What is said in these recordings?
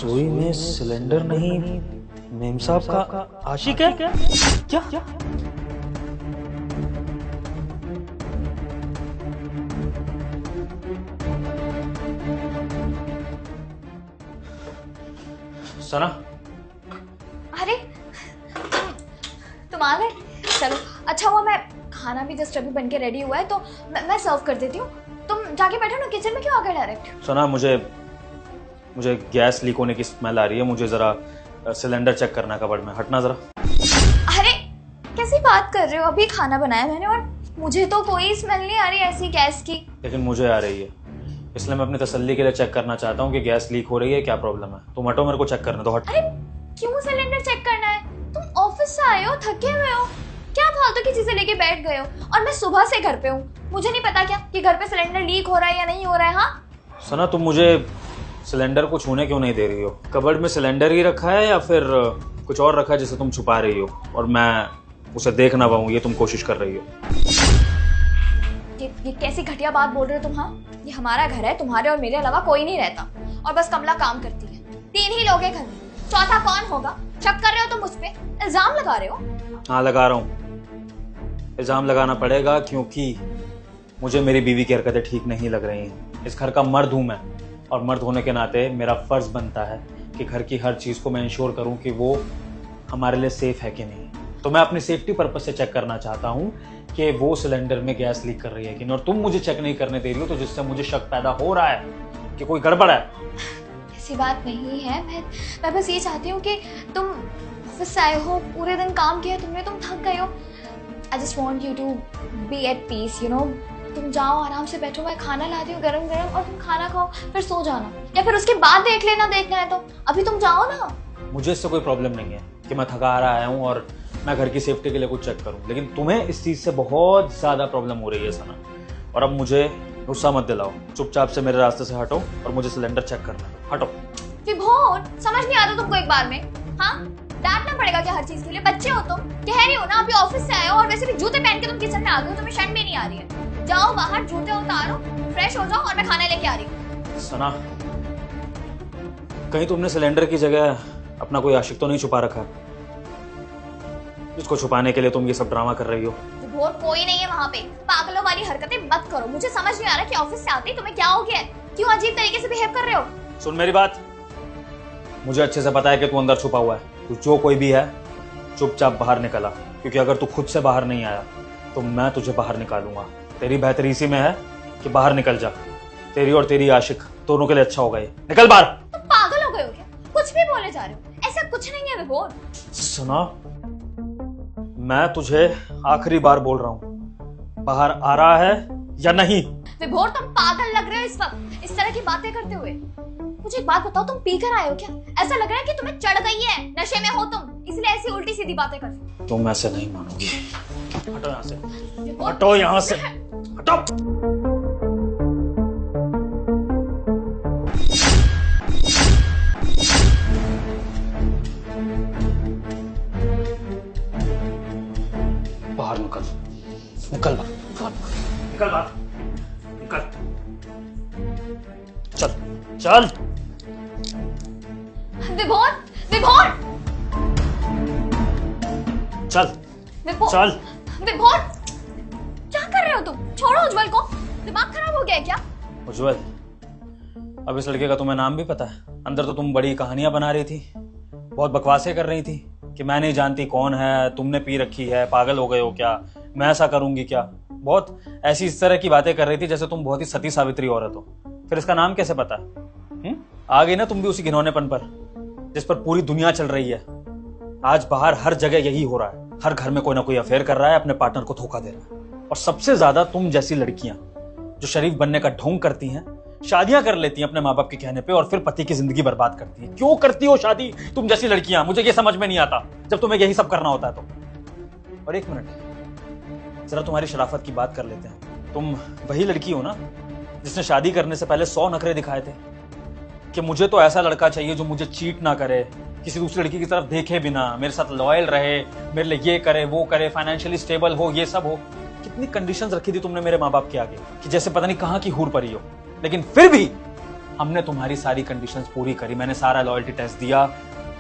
रसोई में सिलेंडर नहीं, मेम साहब का आशिक है क्या? सना, अरे तुम आ गए। चलो अच्छा हुआ, मैं खाना भी जस्ट अभी बन के रेडी हुआ है तो मैं सर्व कर देती हूँ। तुम जाके बैठो ना, किचन में क्यों आ गए डायरेक्ट? सना मुझे गैस लीक होने की स्मेल आ रही है, मुझे जरा सिलेंडर चेक करना कबर्ड में, हटना जरा। अरे कैसी बात कर रहे हो, अभी खाना बनाया मैंने और मुझे तो कोई स्मेल नहीं आ रही ऐसी गैस की। लेकिन मुझे आ रही है, इसलिए मैं अपनी तसल्ली के लिए चेक करना चाहता हूँ कि गैस लीक हो रही है, क्या प्रॉब्लम है। तुम हटो, मेरे को चेक करने दो। हट। अरे क्यों सिलेंडर चेक करना है? तुम ऑफिस से आए हो, थके हुए हो, क्या फालतू की चीजें लेके बैठ गए हो? और मैं सुबह से घर पे हूँ, मुझे नहीं पता क्या कि घर पे सिलेंडर लीक हो रहा है या नहीं हो रहा है? हाँ सना, तुम मुझे सिलेंडर को छूने क्यों नहीं दे रही हो? कबर्ड में सिलेंडर ही रखा है या फिर कुछ और रखा है जिसे तुम छुपा रही हो और मैं उसे देख ना पाऊँ, ये तुम कोशिश कर रही हो? ये कैसी घटिया बात बोल रहे हो तुम? हाँ ये हमारा घर है, तुम्हारे और मेरे अलावा कोई नहीं रहता और बस कमला काम करती है। 3 ही लोग हैं घर में, चौथा कौन होगा? शक कर रहे हो तुम मुझ पे, इल्जाम लगा रहे हो? हाँ लगा रहा हूँ, इल्जाम लगाना पड़ेगा क्योंकि मुझे मेरी बीवी की हरकतें ठीक नहीं लग रही हैं। इस घर का मर्द हूँ मैं और मर्द होने के नाते मेरा फर्ज बनता है कि घर की हर चीज़ को मैं इंश्योर करूँ कि वो हमारे लिए सेफ है कि नहीं। तो मैं अपनी सेफ्टी पर्पज से चेक करना चाहता हूँ कि वो सिलेंडर में गैस लीक कर रही है कि नहीं, और तुम मुझे चेक नहीं करने दे रही हो, तो जिससे मुझे शक पैदा हो रहा है कि कोई गड़बड़ है। ऐसी बात नहीं है, मैं बस ये चाहती हूँ कि तुम ऑफिस से आए हो, पूरे दिन काम किया तुमने, तुम थक गए हो। I just want you to be at peace, you know. तुम जाओ आराम से बैठो, मैं खाना लाती हूँ गरम गरम और तुम खाना खाओ, फिर सो जाना, या फिर उसके बाद देख लेना, देखना है तो। अभी तुम जाओ ना। मुझे इससे कोई प्रॉब्लम नहीं है कि मैं थका हारा आया हूँ और मैं घर की सेफ्टी के लिए कुछ चेक करूं, लेकिन तुम्हें इस चीज से बहुत ज्यादा प्रॉब्लम हो रही है सना। और अब मुझे गुस्सा मत दिलाओ, चुपचाप से मेरे रास्ते से हटो और मुझे सिलेंडर चेक करना है। हटो। विभोर, समझ नहीं आता तुमको एक बार में? हाँ डांटना पड़ेगा क्या हर चीज के लिए? बच्चे हो तुम, कह रही हो ना अभी ऑफिस से आए हो और वैसे भी जूते पहन के तुम किचन में आ गए हो, तुम्हें शर्म भी नहीं आ रही है? जाओ बाहर, जूते उतारो, फ्रेश हो जाओ और मैं खाना लेके आ रही हूँ। सना, कहीं तुमने सिलेंडर की जगह अपना कोई आशिक तो नहीं छुपा रखा जिसको छुपाने के लिए तुम ये सब ड्रामा कर रही हो? विभोर कोई नहीं है वहाँ पे, पागलों वाली हरकतें मत करो। मुझे समझ नहीं आ रहा कि ऑफिस से आते ही तुम्हें क्या हो गया है, क्यों अजीब तरीके से बिहेव कर रहे हो? सुन मेरी बात, मुझे अच्छे से पता है कि तू अंदर छुपा हुआ है। तू जो कोई भी है चुपचाप बाहर निकला, क्योंकि अगर तू खुद से बाहर नहीं आया तो मैं तुझे बाहर निकालूंगा। तेरी बेहतरी इसी में है कि बाहर निकल जा, तेरी और तेरी आशिक दोनों के लिए अच्छा होगा ये। निकल बाहर। तुम पागल हो गए हो क्या? कुछ भी बोले जा रहे हो, ऐसा कुछ नहीं है विभोर। सुना, मैं तुझे आखिरी बार बोल रहा हूँ, बाहर आ रहा है या नहीं? विभोर तुम पागल लग रहे हो इस वक्त इस तरह की बातें करते हुए। मुझे एक बात बताओ, तुम पी कर आए हो क्या? ऐसा लग रहा है कि तुम्हें चढ़ गई है, नशे में हो तुम, इसलिए ऐसी उल्टी सीधी बातें कर रहे हो। तुम ऐसे नहीं मानोगी। हटो यहाँ से, हटो यहाँ से, हटो। बाहर निकल, निकल बाहर, निकल बाहर, निकल। चल चल। विभोर, विभोर, चल विभोर, चल। विभोर, क्या कर रहे हो तुम? छोड़ो उज्जवल को, दिमाग खराब हो गया है क्या? उज्जवल, अब इस लड़के का तुम्हें नाम भी पता है? अंदर तो तुम बड़ी कहानियां बना रही थी, बहुत बकवासें कर रही थी कि मैं नहीं जानती कौन है, तुमने पी रखी है, पागल हो गए हो क्या, मैं ऐसा करूंगी क्या, बहुत ऐसी इस तरह की बातें कर रही थी जैसे तुम बहुत ही सती सावित्री औरत हो। फिर इसका नाम कैसे पता? आ गई ना तुम भी उसी घिनौनेपन पर जिस पर पूरी दुनिया चल रही है। आज बाहर हर जगह यही हो रहा है, हर घर में कोई ना कोई अफेयर कर रहा है, अपने पार्टनर को धोखा दे रहा है। और सबसे ज्यादा तुम जैसी लड़कियां जो शरीफ बनने का ढोंग करती हैं, शादियां कर लेती हैं अपने माँ बाप के कहने पे और फिर पति की जिंदगी बर्बाद करती है। क्यों करती हो शादी तुम जैसी लड़कियां? मुझे ये समझ में नहीं आता जब तुम्हें यही सब करना होता है तो। और एक मिनट, जरा तुम्हारी शराफत की बात कर लेते हैं। तुम वही लड़की हो ना जिसने शादी करने से पहले 100 नखरे दिखाए थे कि मुझे तो ऐसा लड़का चाहिए जो मुझे चीट ना करे, किसी दूसरी लड़की की तरफ देखे बिना, मेरे साथ लॉयल रहे, मेरे लिए ये करे वो करे, फाइनेंशियली स्टेबल हो, ये सब हो। कितनी कंडीशंस रखी थी तुमने मेरे माँ बाप के आगे कि जैसे पता नहीं कहाँ की हूर परी हो। लेकिन फिर भी हमने तुम्हारी सारी कंडीशंस पूरी करी, मैंने सारा लॉयल्टी टेस्ट दिया,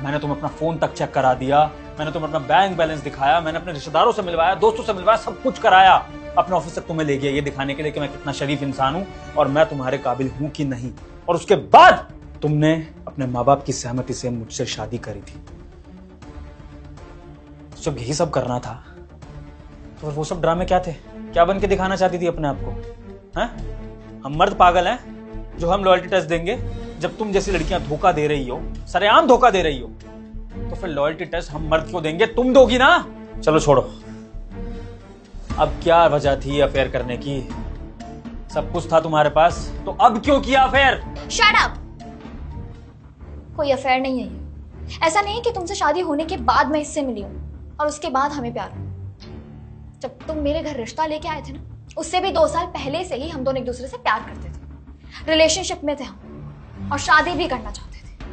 मैंने तुम्हें अपना फोन तक चेक करा दिया, मैंने तुम्हें अपना बैंक बैलेंस दिखाया, मैंने अपने रिश्तेदारों से मिलवाया, दोस्तों से मिलवाया, सब कुछ कराया, अपने ऑफिस तक तुम्हें ले गया ये दिखाने के लिए कि मैं कितना शरीफ इंसान हूं और मैं तुम्हारे काबिल हूं कि नहीं। और उसके बाद तुमने अपने माँ बाप की सहमति से मुझसे शादी करी थी। जब यही सब करना था तो वो सब ड्रामे क्या थे? क्या बन के दिखाना चाहती थी अपने आप को? हैं? हम मर्द पागल हैं जो हम लॉयल्टी टेस्ट देंगे? जब तुम जैसी लड़कियां धोखा दे रही हो, सरेआम धोखा दे रही हो, तो फिर लॉयल्टी टेस्ट हम मर्द क्यों देंगे? तुम दोगी ना। चलो छोड़ो, अब क्या वजह थी अफेयर करने की? सब कुछ था तुम्हारे पास, तो अब क्यों किया अफेयर? Shut up. कोई अफेयर नहीं है ये। ऐसा नहीं कि तुमसे शादी होने के बाद मैं इससे मिली हूं और उसके बाद हमें प्यार हुआ। जब तुम मेरे घर रिश्ता लेके आए थे ना, उससे भी 2 साल पहले से ही हम दोनों एक दूसरे से प्यार करते थे, रिलेशनशिप में थे हम और शादी भी करना चाहते थे।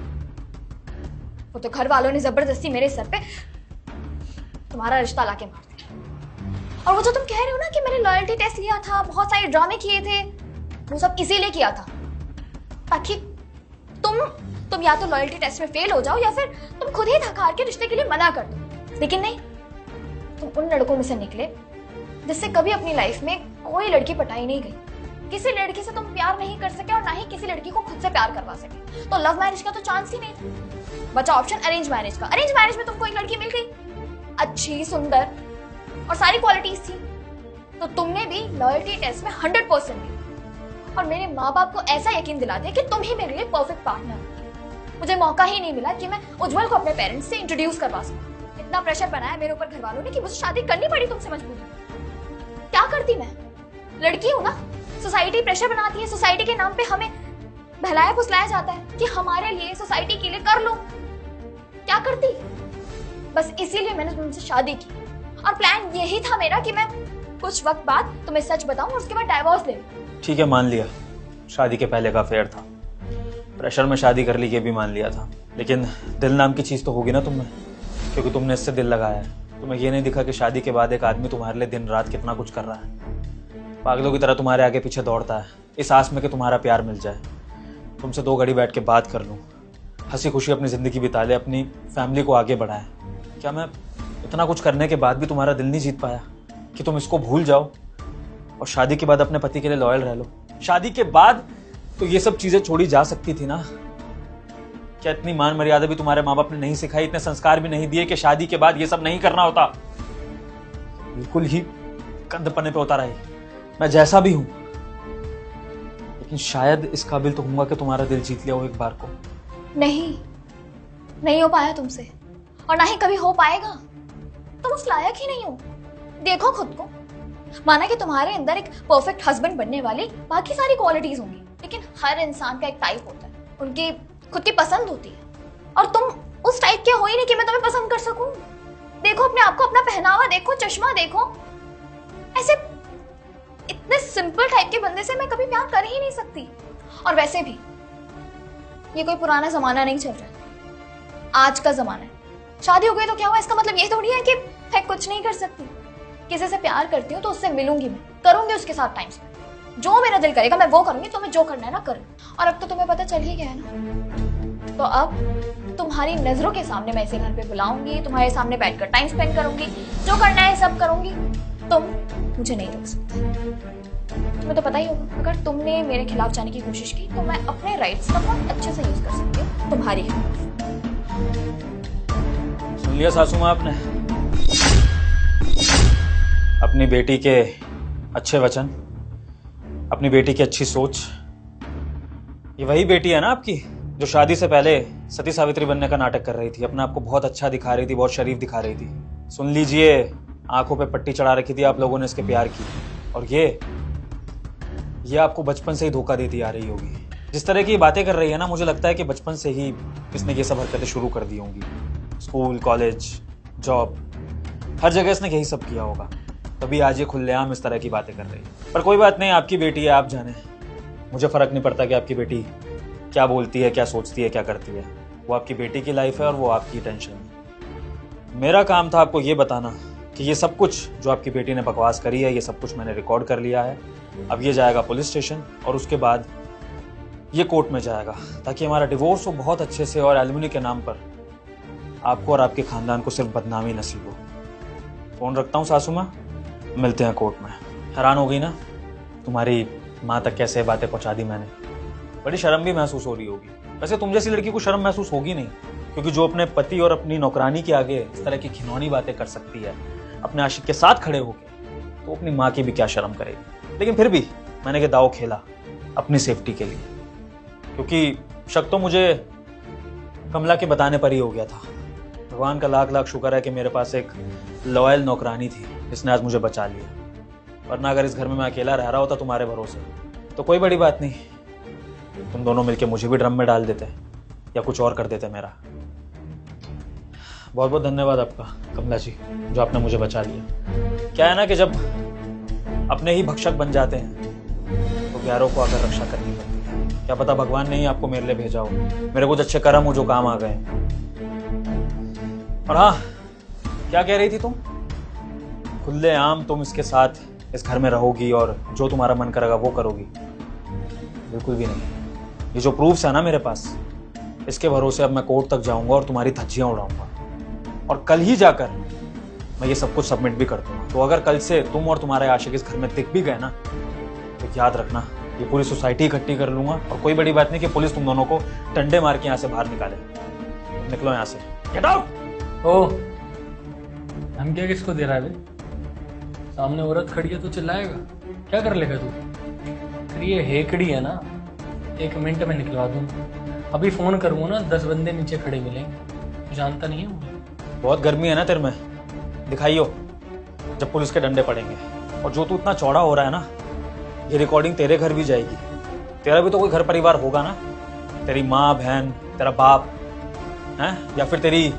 वो तो घर वालों ने जबरदस्ती मेरे सर पे तुम्हारा रिश्ता लाके मार दिया। और वो जो तुम कह रहे हो ना कि मैंने लॉयल्टी टेस्ट लिया था, बहुत सारे ड्रामे किए थे, वो सब इसीलिए किया था ताकि तुम या तो लॉयल्टी टेस्ट में फेल हो जाओ या फिर तुम खुद ही थक हार के रिश्ते के लिए मना कर दो। लेकिन नहीं, तुम उन लड़कों में से निकले जिससे कभी अपनी लाइफ में कोई लड़की पटाई नहीं गई। किसी लड़की से तुम प्यार नहीं कर सके और ना ही किसी लड़की को खुद से प्यार करवा सके। तो लव मैरिज का तो चांस ही नहीं था। बचा ऑप्शन अरेंज मैरिज का। अरेंज मैरिज में तुमको एक लड़की मिल गई, अच्छी, सुंदर और सारी क्वालिटीज थी, तो तुमने भी लॉयल्टी टेस्ट में 100% दी और मेरे माँ बाप को ऐसा यकीन दिला दिया कि तुम ही मेरे लिए परफेक्ट पार्टनर हो। मुझे मौका ही नहीं मिला कि मैं उज्जवल को अपने पेरेंट्स से इंट्रोड्यूस करवा सकूं। इतना प्रेशर बनाया मेरे ऊपर घर वालों ने कि मुझे शादी करनी पड़ी तुमसे मजबूरी। क्या करती मैं? लड़की हूं ना, सोसाइटी प्रेशर बनाती है, सोसाइटी के नाम पे हमें बहलाया फुसलाया जाता है कि हमारे लिए, सोसाइटी के लिए कर लो। क्या करती? बस इसीलिए मैंने तुमसे शादी की और प्लान यही था मेरा कि मैं कुछ वक्त बाद तुम्हें सच बताऊं और उसके बाद डाइवोर्स ले लूं। ठीक है, मान लिया शादी के पहले का अफेयर था, प्रेशर में शादी कर ली ये भी मान लिया था, लेकिन दिल नाम की चीज तो होगी ना तुम में, क्योंकि तुमने इससे दिल लगाया है। तुम्हें ये नहीं दिखा कि शादी के बाद एक आदमी तुम्हारे लिए दिन रात कितना कुछ कर रहा है, पागलों की तरह तुम्हारे आगे पीछे दौड़ता है इस आस में कि तुम्हारा प्यार मिल जाए, तुमसे 2 घड़ी बैठ के बात कर लूं, हंसी खुशी अपनी जिंदगी बिता ले, अपनी फैमिली को आगे बढ़ाए। क्या मैं इतना कुछ करने के बाद भी तुम्हारा दिल नहीं जीत पाया कि तुम इसको भूल जाओ और शादी के बाद अपने पति के लिए लॉयल रह लो? शादी के बाद तो ये सब चीजें छोड़ी जा सकती थी ना। क्या इतनी मान मर्यादा भी तुम्हारे माँ बाप ने नहीं सिखाई, इतने संस्कार भी नहीं दिए कि शादी के बाद ये सब नहीं करना होता? बिल्कुल ही कंधपने पे उतारा है। मैं जैसा भी हूं, लेकिन शायद इस काबिल तो हूंगा कि तुम्हारा दिल जीत लिया हो एक बार को। नहीं हो पाया तुमसे और ना ही कभी हो पाएगा। तुम उस लायक ही नहीं हो। देखो खुद को, माना कि तुम्हारे अंदर एक परफेक्ट हस्बैंड बनने वाली बाकी सारी क्वालिटीज होंगी, लेकिन हर इंसान का एक टाइप होता है, उनकी खुद की पसंद होती है और तुम उस टाइप के हो ही नहीं कि मैं तुम्हें पसंद कर सकूं। देखो अपने आप को, अपना पहनावा देखो, चश्मा देखो, ऐसे इतने सिंपल टाइप के बंदे से मैं कभी प्यार कर ही नहीं सकती। और वैसे भी ये कोई पुराना जमाना नहीं चल रहा, आज का जमाना है। शादी हो गई तो क्या हुआ? इसका मतलब ये थोड़ी है कि मैं कुछ नहीं कर सकती। किसी से प्यार करती हूँ तो उससे मिलूंगी, मैं करूंगी उसके साथ टाइम स्पेंड, जो मेरा दिल करेगा मैं वो करूंगी। तुम्हें जो करना है ना करो। और अब तो तुम्हें पता चल ही गया है ना, तो अब तुम्हारी नजरों के सामने मैं इसे घर पे बुलाऊंगी, तुम्हारे सामने बैठकर टाइम स्पेंड करूंगी, जो करना है सब करूंगी। तुम मुझे नहीं रोक सकते। तुम्हें तो पता ही होगा, अगर तुमने मेरे खिलाफ जाने की कोशिश की तो मैं अपने राइट्स का बहुत अच्छे से यूज कर सकती हूँ तुम्हारी खिलाफ। सुन लिया सासू माँ आपने? अपनी बेटी के अच्छे वचन, अपनी बेटी की अच्छी सोच। ये वही बेटी है ना आपकी जो शादी से पहले सती सावित्री बनने का नाटक कर रही थी, अपने आप को बहुत अच्छा दिखा रही थी, बहुत शरीफ दिखा रही थी। सुन लीजिए, आंखों पे पट्टी चढ़ा रखी थी आप लोगों ने इसके प्यार की, और ये आपको बचपन से ही धोखा देती आ रही होगी। जिस तरह की बातें कर रही है ना, मुझे लगता है कि बचपन से ही इसने ये सब हरकतें शुरू कर दी होंगी। स्कूल, कॉलेज, जॉब, हर जगह इसने यही सब किया होगा, तभी आज ये खुलेआम इस तरह की बातें कर रही है। पर कोई बात नहीं, आपकी बेटी है, आप जाने। मुझे फर्क नहीं पड़ता कि आपकी बेटी क्या बोलती है, क्या सोचती है, क्या करती है। वो आपकी बेटी की लाइफ है और वो आपकी टेंशन है। मेरा काम था आपको ये बताना कि ये सब कुछ जो आपकी बेटी ने बकवास करी है, ये सब कुछ मैंने रिकॉर्ड कर लिया है। अब ये जाएगा पुलिस स्टेशन और उसके बाद ये कोर्ट में जाएगा ताकि हमारा डिवोर्स हो बहुत अच्छे से और एलिमनी के नाम पर आपको और आपके खानदान को सिर्फ बदनामी नसीब हो। फोन रखता हूँ सासू माँ, मिलते हैं कोर्ट में। हैरान हो गई ना तुम्हारी माँ तक कैसे बातें पहुंचा दी मैंने। बड़ी शर्म भी महसूस हो रही होगी। वैसे तुम जैसी लड़की को शर्म महसूस होगी नहीं, क्योंकि जो अपने पति और अपनी नौकरानी के आगे इस तरह की घिनौनी बातें कर सकती है अपने आशिक के साथ खड़े होकर, तो अपनी माँ की भी क्या शर्म करेगी। लेकिन फिर भी मैंने ये दाव खेला अपनी सेफ्टी के लिए, क्योंकि शक तो मुझे कमला के बताने पर ही हो गया था। भगवान का लाख लाख शुक्र है कि मेरे पास एक लॉयल नौकरानी थी जिसने आज मुझे बचा लिया, वरना अगर इस घर में मैं अकेला रह रहा होता तुम्हारे भरोसे तो कोई बड़ी बात नहीं, तुम दोनों मिलके मुझे भी ड्रम में डाल देते या कुछ और कर देते मेरा। बहुत बहुत धन्यवाद आपका कमला जी, जो आपने मुझे बचा लिया। क्या है ना कि जब अपने ही भक्षक बन जाते हैं तो गैरों को आकर रक्षा करनी पड़ती है। क्या पता भगवान ने ही आपको मेरे लिए भेजा हो, मेरे कुछ अच्छे कर्म हो जो काम आ गए। और हाँ, क्या कह रही थी तुम? खुलेआम तुम इसके साथ इस घर में रहोगी और जो तुम्हारा मन करेगा वो करोगी? बिल्कुल भी नहीं। ये जो प्रूफ्स है ना मेरे पास, इसके भरोसे अब मैं कोर्ट तक जाऊंगा और तुम्हारी धज्जियां उड़ाऊंगा, और कल ही जाकर मैं ये सब कुछ सबमिट भी कर दूंगा। तो अगर कल से तुम और तुम्हारे आशिक इस घर में दिख भी गए ना, तो याद रखना ये पूरी सोसाइटी इकट्ठी कर लूंगा, और कोई बड़ी बात नहीं कि पुलिस तुम दोनों को डंडे मार के यहाँ से बाहर निकाले। निकलो यहाँ से, गेट आउट। ओ, हम क्या किसको दे रहा है बे? सामने औरत खड़ी है तो चिल्लाएगा, क्या कर लेगा तू? फिर ये हेकड़ी है ना, 1 मिनट में निकलवा दूँ। अभी फोन करूँगा ना, 10 बंदे नीचे खड़े मिलेंगे। जानता नहीं है मुझे। बहुत गर्मी है ना तेरे में, दिखाइयो जब पुलिस के डंडे पड़ेंगे। और जो तू इतना चौड़ा हो रहा है ना, ये रिकॉर्डिंग तेरे घर भी जाएगी। तेरा भी तो कोई घर परिवार होगा ना, तेरी माँ बहन, तेरा बाप है, या फिर तेरी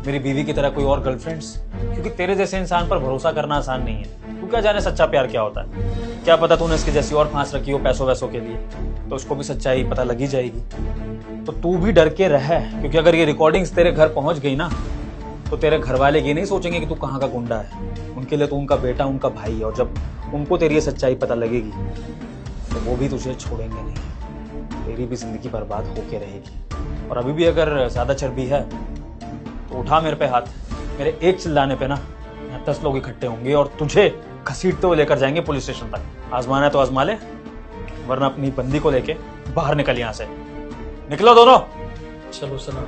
मेरी बीवी की तरह कोई और गर्लफ्रेंड्स। क्योंकि तेरे जैसे इंसान पर भरोसा करना आसान नहीं है। तू क्या जाने सच्चा प्यार क्या होता है। क्या पता तूने इसकी जैसी और फांस रखी हो पैसों वैसों के लिए, तो उसको भी सच्चाई पता लगी जाएगी। तो तू भी डर के रह, क्योंकि अगर ये रिकॉर्डिंग्स तेरे घर पहुंच गई ना, तो तेरे घर वाले ये नहीं सोचेंगे कि तू कहाँ का गुंडा है। उनके लिए तो उनका बेटा, उनका भाई है, और जब उनको तेरी ये सच्चाई पता लगेगी तो वो भी तुझे छोड़ेंगे नहीं। तेरी भी जिंदगी बर्बाद होके रहेगी। और अभी भी अगर ज्यादा चर्बी है तो उठा मेरे पे हाथ। मेरे एक चिल्लाने पे ना 10 लोग इकट्ठे होंगे और तुझे घसीटते हुए लेकर जाएंगे पुलिस स्टेशन तक। आजमाना है तो आजमा ले, वरना अपनी बंदी को लेके बाहर निकल यहाँ से। निकलो दोनों। चलो सना।